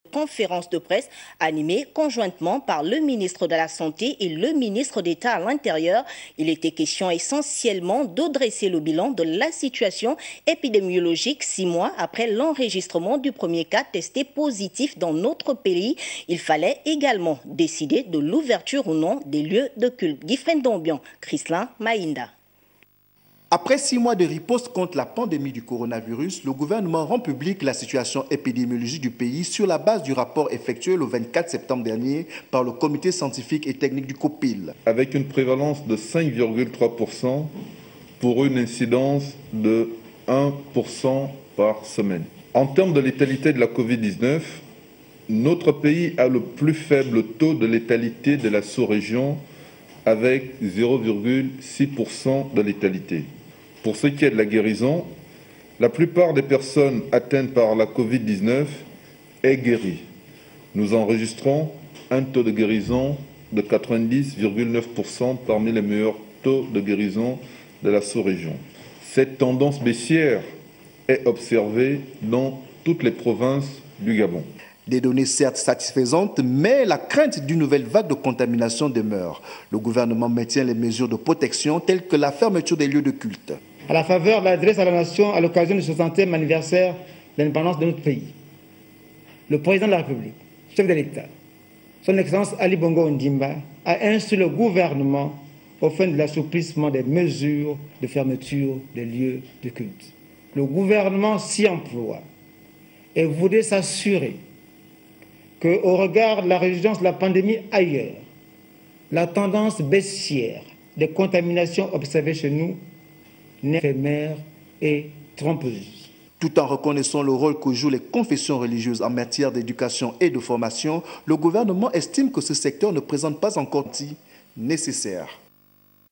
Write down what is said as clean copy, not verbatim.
conférence de presse animée conjointement par le ministre de la Santé et le ministre d'État à l'Intérieur. Il était question essentiellement de dresser le bilan de la situation épidémiologique 6 mois après l'enregistrement du premier cas testé positif dans notre pays. Il fallait également décider de l'ouverture ou non des lieux de culte. Guifren Dombian, Chrislin Maïnda. Après 6 mois de riposte contre la pandémie du coronavirus, le gouvernement rend publique la situation épidémiologique du pays sur la base du rapport effectué le 24 septembre dernier par le comité scientifique et technique du COPIL. Avec une prévalence de 5,3% pour une incidence de 1% par semaine. En termes de létalité de la Covid-19, notre pays a le plus faible taux de létalité de la sous-région avec 0,6% de létalité. Pour ce qui est de la guérison, la plupart des personnes atteintes par la Covid-19 est guérie. Nous enregistrons un taux de guérison de 90,9% parmi les meilleurs taux de guérison de la sous-région. Cette tendance baissière est observée dans toutes les provinces du Gabon. Des données certes satisfaisantes, mais la crainte d'une nouvelle vague de contamination demeure. Le gouvernement maintient les mesures de protection telles que la fermeture des lieux de culte. À la faveur de l'adresse à la nation à l'occasion du 60e anniversaire de l'indépendance de notre pays, le président de la République, chef de l'État, son Excellence Ali Bongo Ondimba, a instruit le gouvernement au fin de l'assouplissement des mesures de fermeture des lieux de culte. Le gouvernement s'y emploie et voudrait s'assurer qu'au regard de la résurgence de la pandémie ailleurs, la tendance baissière des contaminations observées chez nous n'est éphémère et trompeuse. Tout en reconnaissant le rôle que jouent les confessions religieuses en matière d'éducation et de formation, le gouvernement estime que ce secteur ne présente pas encore de nécessaire.